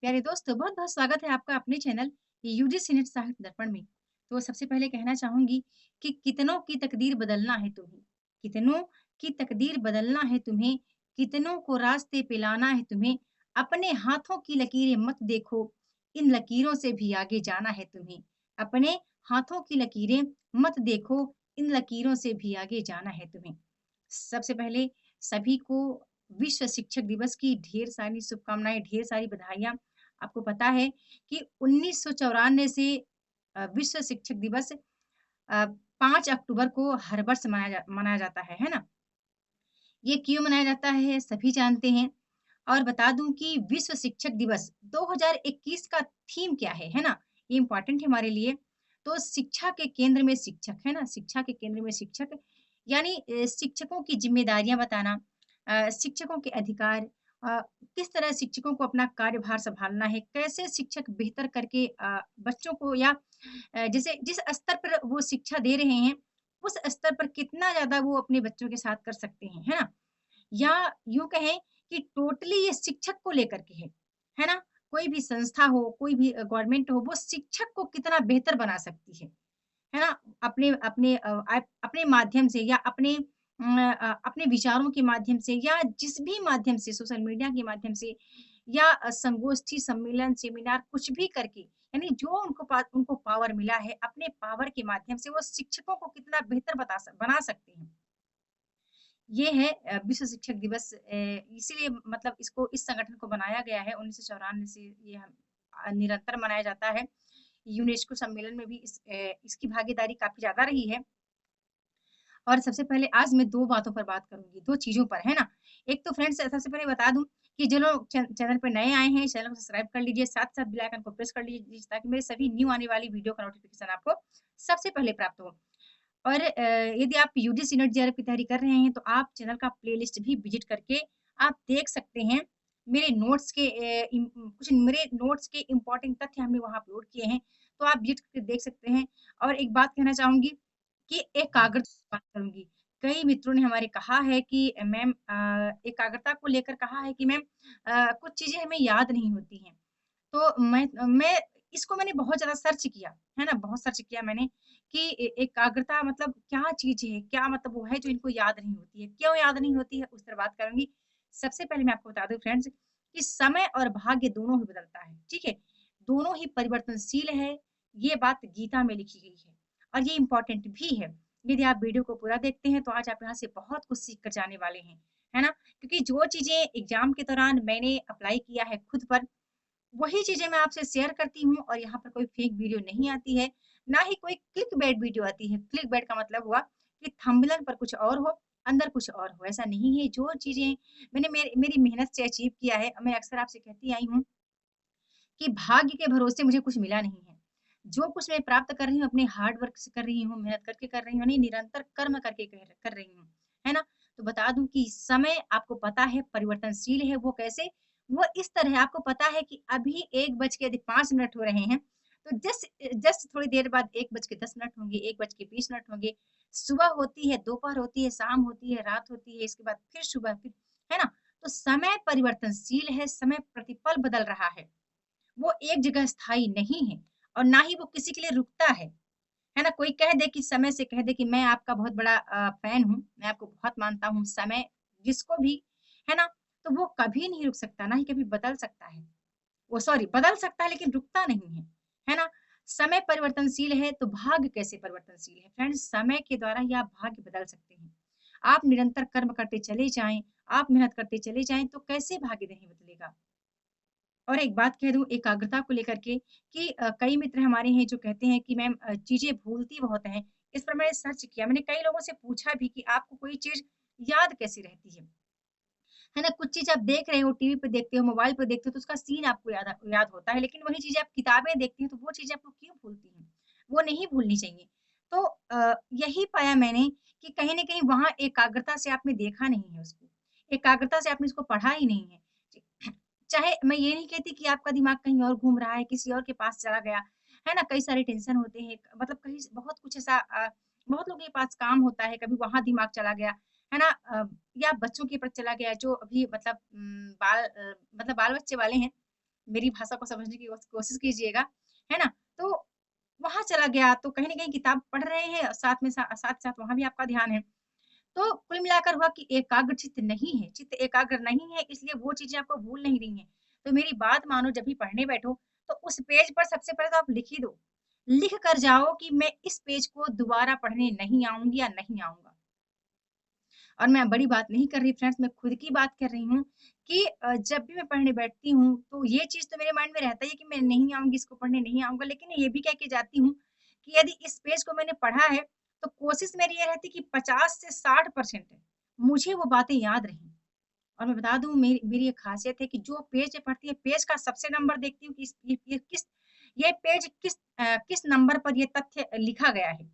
प्यारे दोस्तों, बहुत-बहुत स्वागत है आपका अपने चैनल यूजीसी नेट साहित्य दर्पण में। तो सबसे पहले कहना चाहूँगी कि कितनों की तकदीर बदलना है तुम्हें, कितनों की तकदीर बदलना है तुम्हें, कितनों को रास्ते पे लाना है तुम्हें, अपने हाथों की लकीरें मत देखो, इन लकीरों से भी आगे जाना है तुम्हें। अपने हाथों की लकीरें मत देखो, इन लकीरों से भी आगे जाना है तुम्हें। सबसे पहले सभी को विश्व शिक्षक दिवस की ढेर सारी शुभकामनाएँ, ढेर सारी बधाइयाँ। आपको पता है कि 1994 से विश्व शिक्षक दिवस 5 अक्टूबर को हर वर्ष मनाया जाता है ना? ये क्यों मनाया जाता है सभी जानते हैं और बता दूँ कि विश्व शिक्षक दिवस 2021 का थीम क्या है ना? ये इम्पोर्टेंट है हमारे लिए। तो शिक्षा के केंद्र में शिक्षक, है ना? शिक्षा के केंद्र में शिक्षक यानी शिक्षकों की ज़िम्मेदारियाँ बताना, शिक्षकों के अधिकार, अ, किस तरह शिक्षकों को अपना कार्यभार सँभालना है, कैसे शिक्षक बेहतर करके बच्चों को या जैसे जिस स्तर पर वो शिक्षा दे रहे हैं, उस स्तर पर कितना ज़्यादा वो अपने बच्चों के साथ कर सकते हैं, है ना? या यूँ कहें कि टोटली ये शिक्षक को लेकर के है ना? कोई भी संस्था हो, कोई भी गवर्नमेंट हो, वो शिक्षक को कितना बेहतर बना सकती है ना? अपने अपने अपने माध्यम से या अपने विचारों के माध्यम से या जिस भी माध्यम से सोशल मीडिया के माध्यम से या संगोष्ठी, सम्मेलन, सेमिनार कुछ भी करके यानी जो उनको पावर मिला है, अपने पावर के माध्यम से वो शिक्षकों को कितना बेहतर बना सकते हैं। ये है विश्व शिक्षक दिवस इसीलिए मतलब इसको इस संगठन को बनाया गया है 1994 से ये निरंतर मनाया जाता है। यूनेस्को सम्मेलन में भी इसकी भागीदारी काफ़ी ज़्यादा रही है। और सबसे पहले आज मैं 2 बातों पर बात करूँगी, 2 चीज़ों पर, है ना? एक तो फ्रेंड्स सबसे पहले बता दूँ कि जो लोग चैनल पे नए आए हैं, चैनल को सब्सक्राइब कर लीजिए, साथ-साथ बेल आइकन को प्रेस कर लीजिए ताकि मेरे सभी न्यू आने वाली वीडियो का नोटिफ़िकेशन आपको सबसे पहले प्राप्त हो। और यदि आप यूजीसी नेट जेआरएफ की तैयारी कर रहे हैं, तो आप चैनल का प्लेलिस्ट भी विज़िट करके आप देख सकते हैं। मेरे नोट्स के कुछ मेरे नोट्स के इम्पोर्टेंट तथ्य हमने वहाँ अपलोड किए हैं, तो आप विज़िट करके देख सकते हैं। और एक बात कहना चाहूँगी कि एकाग्रता की बात करूँगी। कई मित्रों ने हमारे कहा है कि मैम एकाग्रता को लेकर कहा है कि मैम कुछ चीज़ें हमें याद नहीं होती हैं। तो मैं इसको मैंने बहुत ज़्यादा सर्च किया, है ना? बहुत सर्च किया मैंने कि एकाग्रता मतलब क्या चीज़ है? क्या मतलब वो है जो इनको याद नहीं होती है? क्यों याद नहीं होती है? उस पर बात करूँगी। सबसे पहले मैं आपको बता दूँ फ्रेंड्स कि समय और भाग्य दोनों ही बदलता है, ठीक है? दोनों ही परिवर्तनशील है, ये बात गीता में लिखी गई है और ये इम्पोर्टेंट भी है। यदि आप वीडियो को पूरा देखते हैं तो आज आप यहाँ से बहुत कुछ सीख कर जाने वाले हैं, है ना? क्योंकि जो चीज़ें एग्ज़ाम के दौरान मैंने अप्लाई किया है खुद पर वही चीज़ें मैं आपसे शेयर करती हूँ और यहाँ पर कोई फेक वीडियो नहीं आती है, ना ही कोई क्लिकबेट वीडियो आती है। क्लिकबेट का मतलब हुआ कि थंबनेल पर कुछ और हो, अंदर कुछ और हो, ऐसा नहीं है। जो चीज़ें मैंने मेरी मेहनत से अचीव किया है, मैं अक्सर आपसे कहती आई हूँ कि भाग्य के भरोसे मुझे कुछ मिला नहीं है। जो कुछ मैं प्राप्त कर रही हूँ अपने हार्ड वर्क से कर रही हूँ, मेहनत करके कर रही हूँ, नहीं निरंतर कर्म करके कर रही हूँ, है ना? तो बता दूँ कि समय आपको पता है परिवर्तनशील है, वो कैसे? वो इस तरह आपको पता है कि अभी 1 बज के यदि 5 मिनट हो रहे हैं, तो जस्ट थोड़ी देर बाद 1 बज के 10 मिनट होंगे, 1 बज के 20 मिनट होंगे। सुबह होती है, दोपहर होती है, शाम होती है, रात होती है, इसके बाद फिर सुबह फिर है ना? तो समय परिवर्तनशील है, समय प्रतिपल बदल रहा है। वो एक जगह स्थायी नहीं है और ना ही वो किसी के लिए रुकता है ना? कोई कह दे कि समय से कह दे कि मैं आपका बहुत बड़ा फैन हूँ, मैं आपको बहुत मानता हूँ, समय जिसको भी, है ना? तो वो कभी नहीं रुक सकता, ना ही कभी बदल सकता है। वो सॉरी बदल सकता है लेकिन रुकता नहीं है ना? समय परिवर्तनशील है तो भाग्य कैसे परिवर्तनशील है? फ्रेंड्स समय के द्वारा ही आप भाग्य बदल सकते हैं। आप निरंतर कर्म करते चले जाएँ, आप मेहनत करते चले जाएँ तो कैसे भाग्य नहीं बदलेगा? और एक बात कह दूँ एकाग्रता को लेकर के कि कई मित्र हमारे हैं जो कहते हैं कि मैम चीज़ें भूलती बहुत हैं। इस पर मैंने सर्च किया, मैंने कई लोगों से पूछा भी कि आपको कोई चीज़ याद कैसे रहती है ना? कुछ चीज़ आप देख रहे हो, टीवी पे देखते हो, मोबाइल पे देखते हो तो उसका सीन आपको याद होता है, लेकिन वही चीज़ें आप किताबें देखती हैं तो वो चीज़ें आपको क्यों भूलती हैं? वो नहीं भूलनी चाहिए। तो यही पाया मैंने कि कहीं न कहीं वहाँ एकाग्रता से आपने देखा नहीं है उसको। एकाग्रता से आपने उसको पढ़ा ही नहीं है। चाहे मैं ये नहीं कहती कि आपका दिमाग कहीं और घूम रहा है, किसी और के पास चला गया, है ना? कई सारे टेंशन होते हैं, मतलब कहीं बहुत कुछ ऐसा बहुत लोगों के पास काम होता है, कभी वहाँ दिमाग चला गया, है ना? या बच्चों के ऊपर चला गया जो अभी मतलब मतलब बाल बच्चे वाले हैं, मेरी भाषा को समझने की कोशिश कीजिएगा, है ना? तो वहाँ चला गया तो कहीं न कहीं किताब पढ़ रहे हैं, साथ में साथ-साथ वहाँ भी आपका ध्यान है। तो कुल मिलाकर हुआ कि एकाग्र चित्त नहीं है, चित्त एकाग्र नहीं है इसलिए वो चीज़ें आपको भूल नहीं रही हैं। तो मेरी बात मानो जब भी पढ़ने बैठो, तो उस पेज पर सबसे पहले तो आप लिख ही दो। लिख कर जाओ कि मैं इस पेज को दोबारा पढ़ने नहीं आऊँगी या नहीं आऊँगा। और मैं बड़ी बात नहीं कर रही फ्रेंड्स, मैं खुद की बात कर रही हूँ कि जब भी मैं पढ़ने बैठती हूँ, तो ये चीज़ तो मेरे माइंड में रहता ही है कि मैं नहीं आऊँगी, इसको पढ़ने नहीं आऊँगा, लेकिन ये भी कह के जाती हूँ कि यदि इस पेज को मैंने पढ़ा है, तो कोशिश मेरी ये रहती है कि 50 से 60% है, मुझे वो बातें याद रहें। और मैं बता दूँ मेरी मेरी एक ख़ासियत है कि जो पेज मैं पढ़ती है, पेज का सबसे नंबर देखती हूँ कि इस ये पेज किस नंबर पर ये तथ्य लिखा गया है।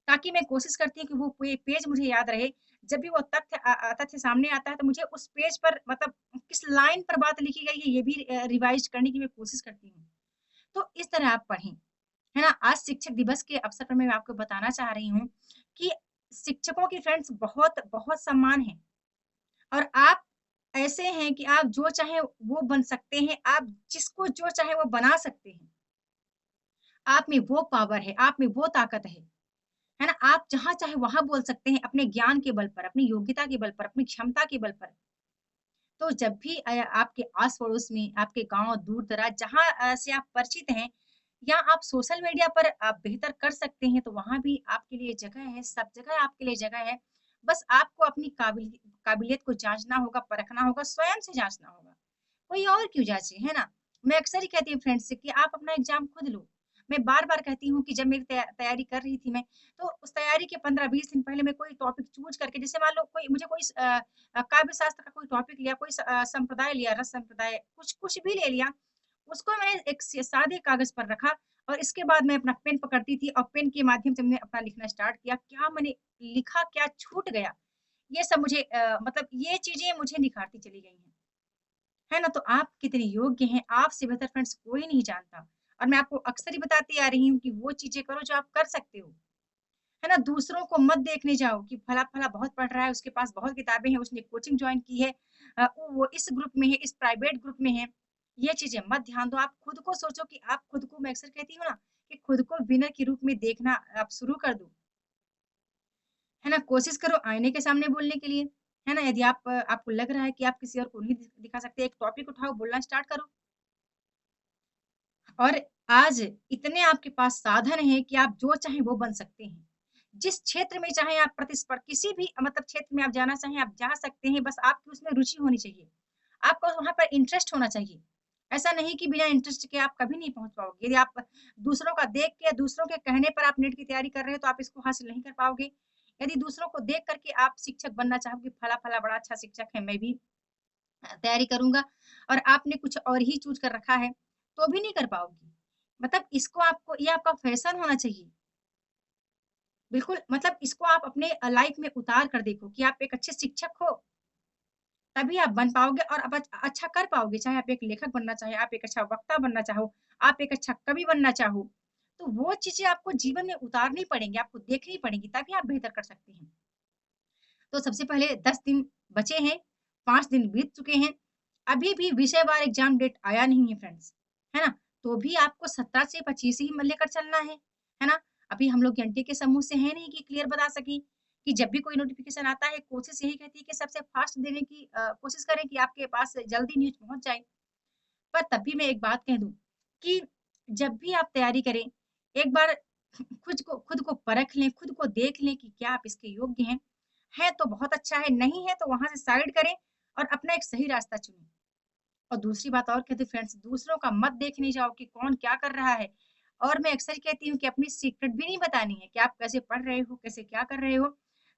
ताकि मैं कोशिश करती हूँ कि वो पेज मुझे याद रहे। जब भी वो तथ्य सामने आता है तो मुझे उस पेज पर मतलब किस लाइन पर बात लिखी गई है ये भी रिवाइज़ करने की मैं कोशिश करती हूँ। तो इस तरह आप पढ़ें, है ना? आज शिक्षक दिवस के अवसर पर मैं आपको बताना चाह रही हूँ कि शिक्षकों की फ्रेंड्स बहुत बहुत सम्मान है और आप ऐसे हैं कि आप जो चाहें वो बन सकते हैं, आप जिसको जो चाहे वो बना सकते हैं। आप में वो पावर है, आप में वो ताकत है ना? आप जहाँ चाहे वहाँ बोल सकते हैं अपने ज्ञान के बल पर, अपनी योग्यता के बल पर, अपनी क्षमता के बल पर। तो जब भी आपके आस-पड़ोस में, आपके गाँव दूर-दराज जहाँ से आप परिचित हैं या आप सोशल मीडिया पर बेहतर कर सकते हैं, तो वहाँ भी आपके लिए जगह है, सब जगह आपके लिए जगह है। बस आपको अपनी काबिलियत को जाँचना होगा, परखना होगा, स्वयं से जाँचना होगा। कोई और क्यों जाँचे, है ना? मैं अक्सर ही कहती हूँ फ्रेंड्स से कि आप अपना एग्ज़ाम खुद लो। मैं बार-बार कहती हूँ कि जब मेरी तैयारी कर रही थी मैं, तो उस तैयारी के 15-20 दिन पहले मैं कोई टॉपिक चूज़ करके जैसे मान लो कोई मुझे काव्य शास्त्र का कोई टॉपिक लिया, संप्रदाय लिया, रस संप्रदाय, कुछ कुछ भी ले लिया, उसको मैंने एक सादे कागज़ पर रखा और इसके बाद मैं अपना पेन पकड़ती थी और पेन के माध्यम से मैंने अपना लिखना स्टार्ट किया। क्या मैंने लिखा, क्या छूट गया, ये सब मुझे मतलब ये चीज़ें मुझे निखारती चली गई हैं। है ना? तो आप कितने योग्य हैं, आपसे बेहतर फ्रेंड्स कोई नहीं जानता। और मैं आपको अक्सर ही बताती आ रही हूँ कि वो चीज़ें करो जो आप कर सकते हो। है ना? दूसरों को मत देखने जाओ कि फला-फला बहुत पढ़ रहा है, उसके पास बहुत किताबें हैं, उसने कोचिंग जॉइन की है वो इस ग्रुप में है, इस प्राइवेट ग्रुप में है। ये चीज़ें मत ध्यान दो, आप खुद को सोचो कि आप खुद को मैं अक्सर कहती हूँ ना कि खुद को विनर के रूप में देखना आप शुरू कर दो। है ना? कोशिश करो आईने के सामने बोलने के लिए। है ना? यदि आपको लग रहा है कि आप किसी और को नहीं दिखा सकते, एक टॉपिक उठाओ, बोलना स्टार्ट करो। और आज इतने आपके पास साधन हैं कि आप जो चाहें वो बन सकते हैं। जिस क्षेत्र में चाहें आप किसी भी मतलब क्षेत्र में आप जाना चाहें, आप जा सकते हैं, बस आपकी उसमें रुचि होनी चाहिए। आपको वहाँ पर इंटरेस्ट होना चाहिए। ऐसा नहीं कि बिना इंटरेस्ट के आप कभी नहीं पहुँच पाओगे। यदि आप दूसरों का देख के, दूसरों के कहने पर आप नेट की तैयारी कर रहे हो, तो आप इसको हासिल नहीं कर पाओगे। यदि दूसरों को देख कर के आप शिक्षक बनना चाहोगे, फला-फला बड़ा अच्छा शिक्षक है, मैं भी तैयारी करूँगा और आपने कुछ और ही चूज़ कर रखा है, तो भी नहीं कर पाओगी। मतलब इसको आपको ये आपका फैशन होना चाहिए। बिल्कुल मतलब इसको आप अपने लाइफ़ में उतार कर देखो कि आप एक अच्छे शिक्षक हो, तभी आप बन पाओगे और आप अच्छा कर पाओगे। चाहे आप एक लेखक बनना चाहें, आप एक अच्छा वक्ता बनना चाहो, आप एक अच्छा कवि बनना चाहो, तो वो चीज़ें आपको जीवन में उतारनी पड़ेंगी, आपको देखनी पड़ेंगी, तभी आप बेहतर कर सकते हैं। तो सबसे पहले 10 दिन बचे हैं, 5 दिन बीत चुके हैं, अभी भी विषयवार एग्ज़ाम डेट आया नहीं है फ्रेंड्स, है ना? तो भी आपको 17 से 25 ही लेकर चलना है ना? अभी हम लोग घंटे के समूह से हैं नहीं कि क्लियर बता सकें, कि जब भी कोई नोटिफ़िकेशन आता है, कोशिश यही रहती है कि सबसे फ़ास्ट देने की कोशिश करें कि आपके पास जल्दी न्यूज़ पहुँच जाए। पर तब भी मैं एक बात कह दूँ कि जब भी आप तैयारी करें, एक बार खुद को परख लें, खुद को देख लें कि क्या आप इसके योग्य हैं। है तो बहुत अच्छा है, नहीं है तो वहाँ से साइड करें और अपना एक सही रास्ता चुनें। और दूसरी बात और कहती हूँ फ्रेंड्स दूसरों का मत देखने जाओ कि कौन क्या कर रहा है। और मैं अक्सर कहती हूँ कि अपनी सीक्रेट भी नहीं बतानी है कि आप कैसे पढ़ रहे हो, कैसे क्या कर रहे हो,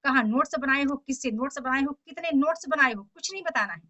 कहाँ नोट्स बनाए हो, किससे नोट्स बनाए हो, कितने नोट्स बनाए हो, कुछ नहीं बताना है।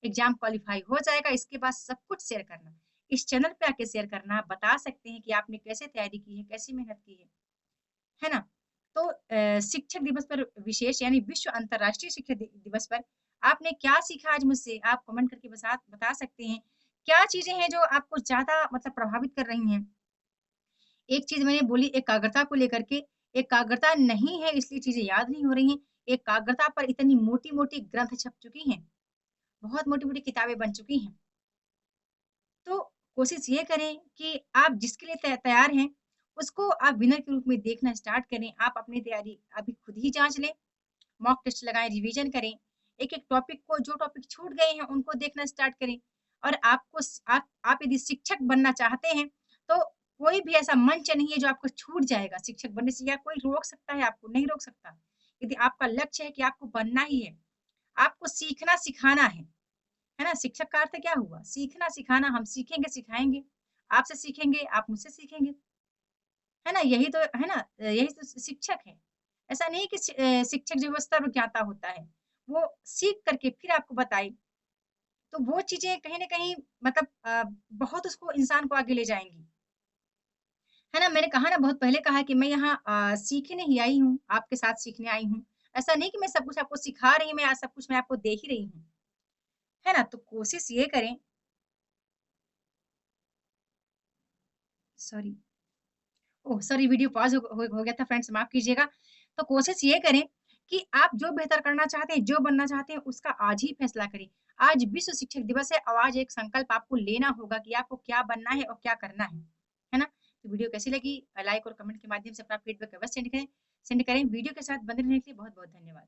एग्ज़ाम क्वालीफाई हो जाएगा, इसके बाद सब कुछ शेयर करना। इस चैनल पे आके शेयर करना, बता सकते हैं कि आपने कैसे तैयारी की है, कैसी मेहनत की है ना? तो शिक्षक दिवस पर विशेष यानी विश्व अंतर्राष्ट्रीय शिक्षक दिवस पर आपने क्या सीखा आज मुझसे? आप कमेंट करके बता सकते हैं। क्या चीज़ें हैं जो आपको ज़्यादा मतलब प्रभावित कर रही हैं? एक चीज़ मैंने बोली एकाग्रता को लेकर के, एकाग्रता नहीं है इसलिए चीज़ें याद नहीं हो रही हैं। एकाग्रता पर इतनी मोटी-मोटी ग्रंथ छप चुकी हैं, बहुत मोटी-मोटी किताबें बन चुकी हैं। तो कोशिश ये करें कि आप जिसके लिए तैयार हैं, उसको आप विनर के रूप में देखना स्टार्ट करें। आप अपनी तैयारी अभी खुद ही जाँच लें, मॉक टेस्ट लगाएँ, रिवीजन करें। एक-एक टॉपिक को जो टॉपिक छूट गए हैं, उनको देखना स्टार्ट करें। और आपको आप यदि शिक्षक बनना चाहते हैं, तो कोई भी ऐसा मंच नहीं है जो आपको छूट जाएगा शिक्षक बनने से, या कोई रोक सकता है आपको? नहीं रोक सकता। यदि आपका लक्ष्य है कि आपको बनना ही है, आपको सीखना सिखाना है ना? शिक्षक का अर्थ क्या हुआ? सीखना सिखाना, हम सीखेंगे, सिखाएँगे। आपसे सीखेंगे, आप मुझसे सीखेंगे। है ना? यही तो है ना? यही तो शिक्षक है। ऐसा नहीं है कि शिक्षक जो है वो सर्वज्ञाता होता है। वो सीख करके फिर आपको बताए, तो वो चीज़ें कहीं न कहीं मतलब बहुत उसको इंसान को आगे ले जाएँगी। है ना? मैंने कहा ना, बहुत पहले कहा कि मैं यहाँ सीखने ही आई हूँ, आपके साथ सीखने आई हूँ। ऐसा नहीं कि मैं सब कुछ आपको सिखा रही हूँ, मैं सब कुछ मैं आपको दे ही रही हूँ। है ना? तो कोशिश ये करें, सॉरी, ओह! सॉरी, वीडियो पॉज़ हो गया था फ्रेंड्स, माफ़ कीजिएगा। तो कोशिश ये करें कि आप जो बेहतर करना चाहते हैं, जो बनना चाहते हैं, उसका आज ही फैसला करें। आज विश्व शिक्षक दिवस है और आज एक संकल्प आपको लेना होगा कि आपको क्या बनना है और क्या करना है ना? तो वीडियो कैसी लगी? लाइक और कमेंट के माध्यम से अपना फीडबैक अवश्य सेंड करें। वीडियो के साथ बने रहने के लिए बहुत-बहुत धन्यवाद।